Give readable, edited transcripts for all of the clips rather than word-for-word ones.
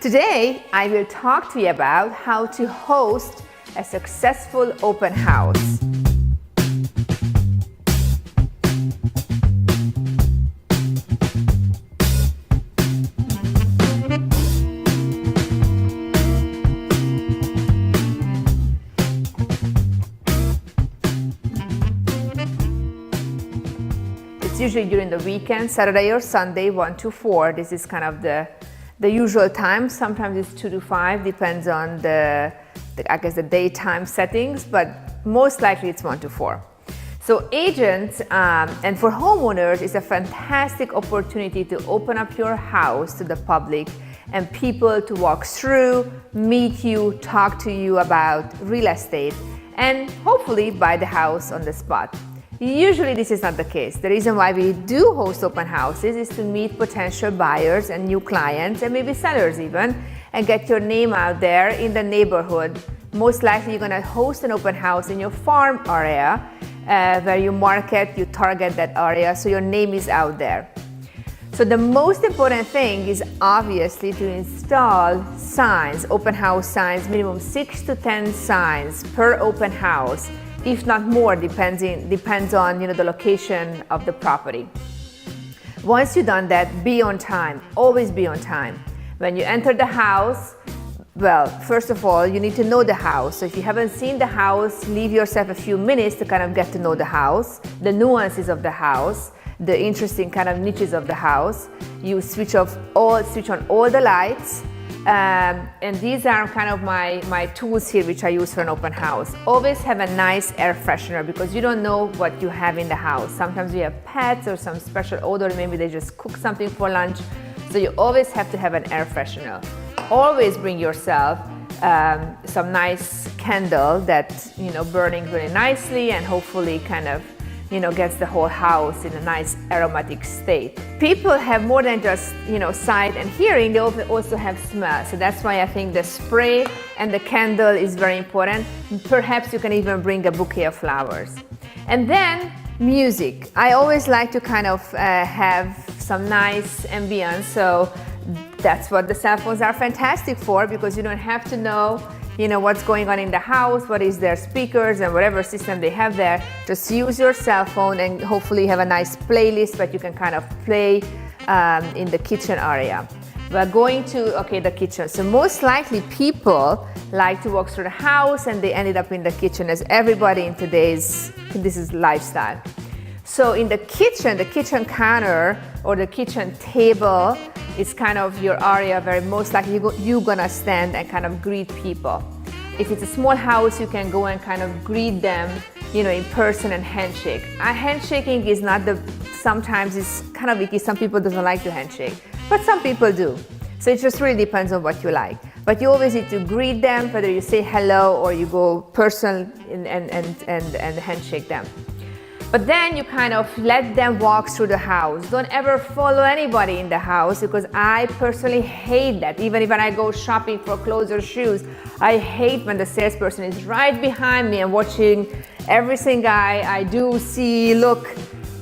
Today, I will talk to you about how to host a successful open house. It's usually during the weekend, Saturday or Sunday, 1 to 4. This is kind of the usual time. Sometimes it's 2 to 5, depends on the daytime settings, but most likely it's 1 to 4. So agents and for homeowners, it's a fantastic opportunity to open up your house to the public and people to walk through, meet you, talk to you about real estate, and hopefully buy the house on the spot. Usually this is not the case. The reason why we do host open houses is to meet potential buyers and new clients and maybe sellers even, and get your name out there in the neighborhood. Most likely you're going to host an open house in your farm area where you market, you target that area, so your name is out there. So the most important thing is obviously to install signs, open house signs, minimum 6 to 10 signs per open house. If not more, depends on the location of the property. Once you've done that, be on time. Always be on time. When you enter the house, well, first of all, you need to know the house. So if you haven't seen the house, leave yourself a few minutes to kind of get to know the house, the nuances of the house, the interesting kind of niches of the house. You switch on all the lights. And these are kind of my tools here, which I use for an open house. Always have a nice air freshener, because you don't know what you have in the house. Sometimes you have pets or some special odor, maybe they just cook something for lunch. So you always have to have an air freshener. Always bring yourself some nice candle that's burning really nicely and hopefully kind of gets the whole house in a nice aromatic state. People have more than just sight and hearing, they also have smell. So that's why I think the spray and the candle is very important. Perhaps you can even bring a bouquet of flowers. And then music. I always like to kind of have some nice ambience. So that's what the cell phones are fantastic for, because you don't have to know what's going on in the house, what is their speakers and whatever system they have there. Just use your cell phone and hopefully have a nice playlist that you can kind of play in the kitchen area. We're going to, the kitchen. So most likely people like to walk through the house and they ended up in the kitchen, as everybody in this is lifestyle. So in the kitchen counter or the kitchen table is kind of your area where most likely you're gonna stand and kind of greet people. If it's a small house, you can go and kind of greet them, in person and handshake. Handshaking is not sometimes it's kind of icky. Some people doesn't like to handshake, but some people do. So it just really depends on what you like. But you always need to greet them, whether you say hello or you go personal and handshake them. But then you kind of let them walk through the house. Don't ever follow anybody in the house, because I personally hate that. Even when I go shopping for clothes or shoes, I hate when the salesperson is right behind me and watching everything I do, see, look.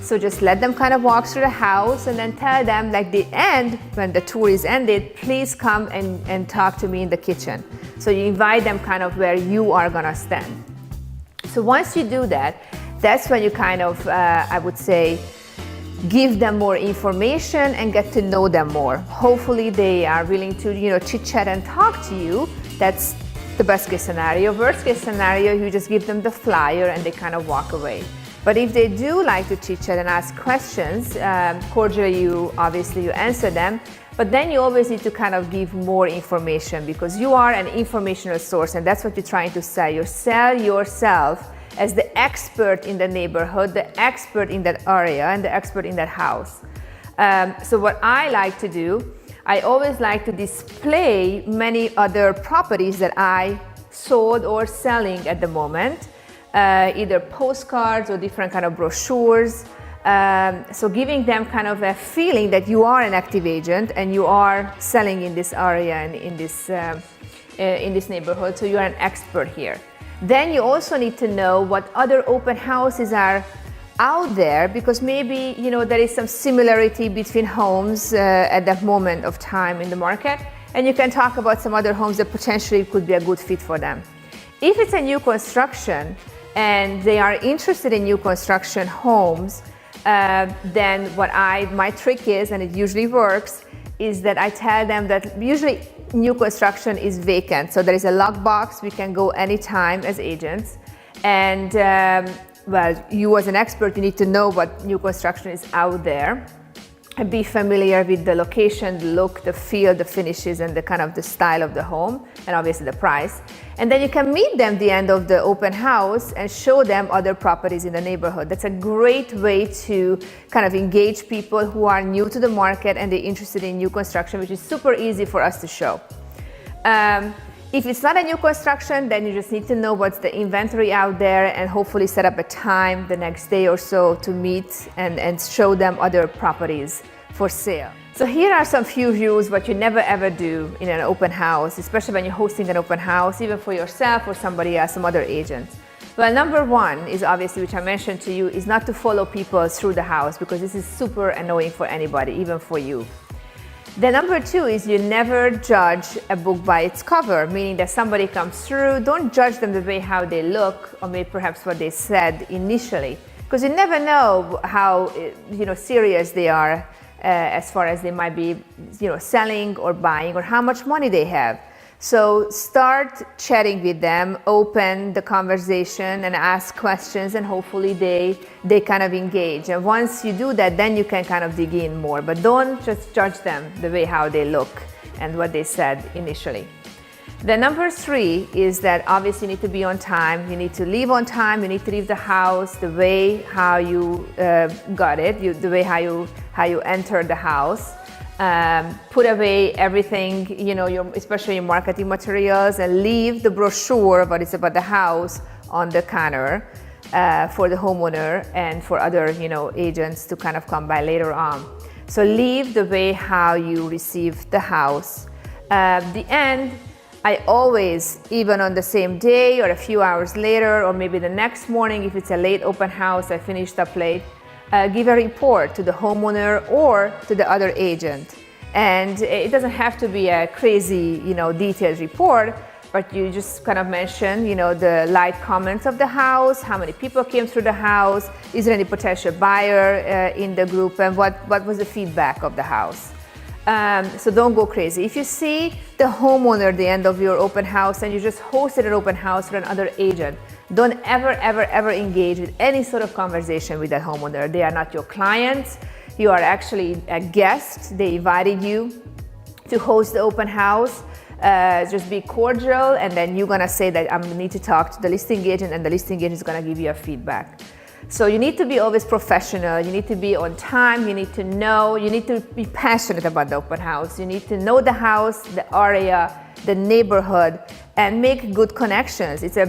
So just let them kind of walk through the house and then tell them, like the end, when the tour is ended, please come and talk to me in the kitchen. So you invite them kind of where you are gonna stand. So once you do that, that's when you kind of, I would say, give them more information and get to know them more. Hopefully they are willing to, chit chat and talk to you. That's the best case scenario. Worst case scenario, you just give them the flyer and they kind of walk away. But if they do like to chit chat and ask questions, cordially, you answer them. But then you always need to kind of give more information, because you are an informational source, and that's what you're trying to sell. You sell yourself as the expert in the neighborhood, the expert in that area, and the expert in that house. So what I like to do, I always like to display many other properties that I sold or selling at the moment, either postcards or different kind of brochures. So giving them kind of a feeling that you are an active agent and you are selling in this area and in this neighborhood, so you are an expert here. Then you also need to know what other open houses are out there, because maybe there is some similarity between homes at that moment of time in the market, and you can talk about some other homes that potentially could be a good fit for them. If it's a new construction and they are interested in new construction homes, then my trick is, and it usually works, is that I tell them that usually new construction is vacant. So there is a lockbox, we can go anytime as agents. And well, you as an expert, you need to know what new construction is out there and be familiar with the location, the look, the feel, the finishes, and the kind of the style of the home, and obviously the price. And then you can meet them at the end of the open house and show them other properties in the neighborhood. That's a great way to kind of engage people who are new to the market and they're interested in new construction, which is super easy for us to show. If it's not a new construction, then you just need to know what's the inventory out there and hopefully set up a time the next day or so to meet and show them other properties for sale. So here are some few rules what you never ever do in an open house, especially when you're hosting an open house, even for yourself or somebody else, some other agent. Well, number one is obviously, which I mentioned to you, is not to follow people through the house, because this is super annoying for anybody, even for you. The number two is you never judge a book by its cover, meaning that somebody comes through, don't judge them the way how they look or maybe perhaps what they said initially, because you never know how serious they are as far as they might be selling or buying, or how much money they have. So start chatting with them, open the conversation and ask questions, and hopefully they kind of engage. And once you do that, then you can kind of dig in more, but don't just judge them the way how they look and what they said initially. The number three is that obviously you need to be on time, you need to leave on time, you need to leave the house the way how you got it, the way how you entered the house. Put away everything, especially your marketing materials, and leave the brochure, what is about the house, on the counter for the homeowner and for other, agents to kind of come by later on. So leave the way how you received the house. The end, I always, even on the same day or a few hours later, or maybe the next morning, if it's a late open house, I finished up late, give a report to the homeowner or to the other agent. And it doesn't have to be a crazy, detailed report, but you just kind of mention, the light comments of the house, how many people came through the house, is there any potential buyer in the group, and what was the feedback of the house. So don't go crazy. If you see the homeowner at the end of your open house and you just hosted an open house for another agent, don't ever engage with any sort of conversation with that homeowner. They are not your clients. You are actually a guest. They invited you to host the open house. Just be cordial, and then you're gonna say that I need to talk to the listing agent, and the listing agent is gonna give you a feedback. So you need to be always professional, you need to be on time, you need to know, you need to be passionate about the open house, you need to know the house, the area, the neighborhood, and make good connections. It's a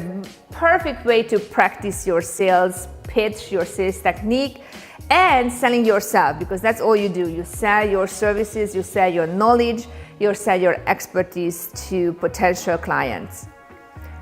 perfect way to practice your sales pitch, your sales technique, and selling yourself, because that's all you do. You sell your services, you sell your knowledge, you sell your expertise to potential clients.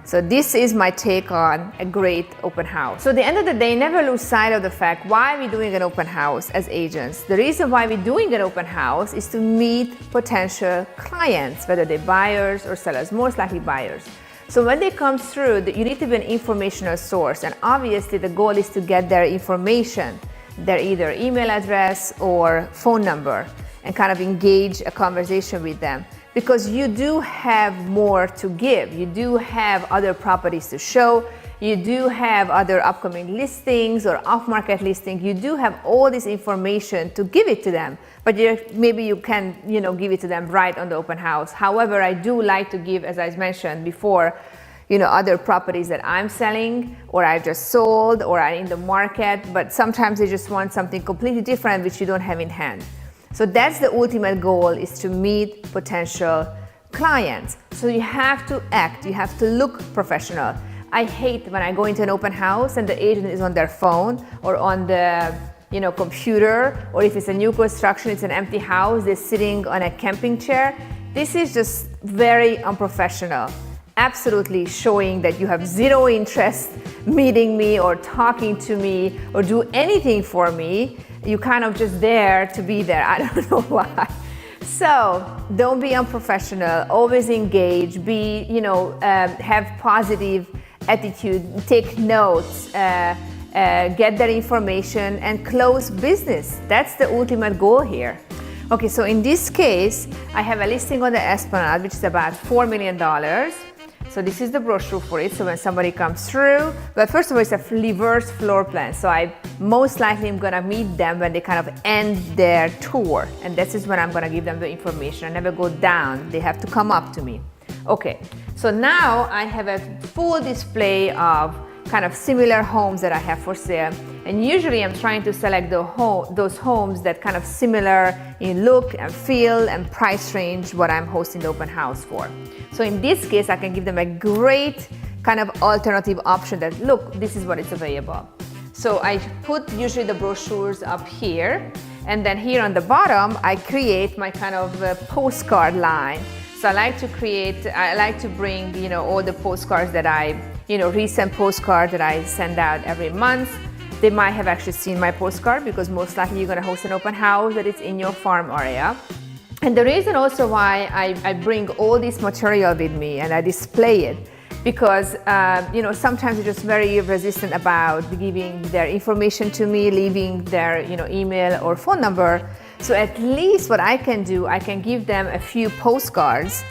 So this is my take on a great open house. So at the end of the day, never lose sight of the fact why we're doing an open house as agents. The reason why we're doing an open house is to meet potential clients, whether they're buyers or sellers, most likely buyers. So when they come through, you need to be an informational source, and obviously the goal is to get their information, their either email address or phone number, and kind of engage a conversation with them. Because you do have more to give. You do have other properties to show. You do have other upcoming listings or off-market listings. You do have all this information to give it to them, but maybe you can, give it to them right on the open house. However, I do like to give, as I mentioned before, other properties that I'm selling or I just sold or are in the market, but sometimes they just want something completely different which you don't have in hand. So that's the ultimate goal, is to meet potential clients. So you have to act, you have to look professional. I hate when I go into an open house and the agent is on their phone or on the computer, or if it's a new construction, it's an empty house, they're sitting on a camping chair. This is just very unprofessional. Absolutely showing that you have zero interest meeting me or talking to me or do anything for me. You kind of just there to be there. I don't know why. So don't be unprofessional, always engage, have positive attitude, take notes, get their information and close business. That's the ultimate goal here. Okay, so in this case, I have a listing on the Esplanade, which is about $4 million. So this is the brochure for it. So when somebody comes through, well, first of all, it's a reverse floor plan. So I most likely am gonna meet them when they kind of end their tour. And this is when I'm gonna give them the information. I never go down, they have to come up to me. Okay, so now I have a full display of kind of similar homes that I have for sale. And usually I'm trying to select those homes that kind of similar in look and feel and price range what I'm hosting the open house for. So in this case, I can give them a great kind of alternative option that, look, this is what is available. So I put usually the brochures up here, and then here on the bottom, I create my kind of postcard line. So I like to bring, all the postcards that recent postcard that I send out every month. They might have actually seen my postcard because most likely you're gonna host an open house that is in your farm area. And the reason also why I bring all this material with me and I display it, because sometimes they're just very resistant about giving their information to me, leaving their email or phone number. So at least what I can do, I can give them a few postcards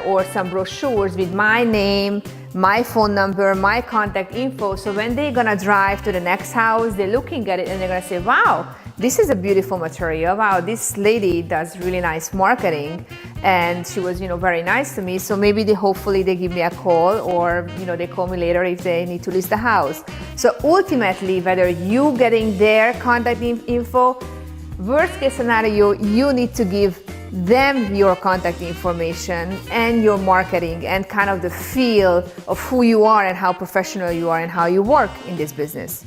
or some brochures with my name, my phone number, my contact info. So when they're gonna drive to the next house, they're looking at it and they're gonna say, wow, this is a beautiful material. Wow, this lady does really nice marketing and she was, very nice to me. So maybe hopefully they give me a call or, they call me later if they need to list the house. So ultimately, whether you getting their contact info, worst case scenario, you need to give them your contact information and your marketing and kind of the feel of who you are and how professional you are and how you work in this business.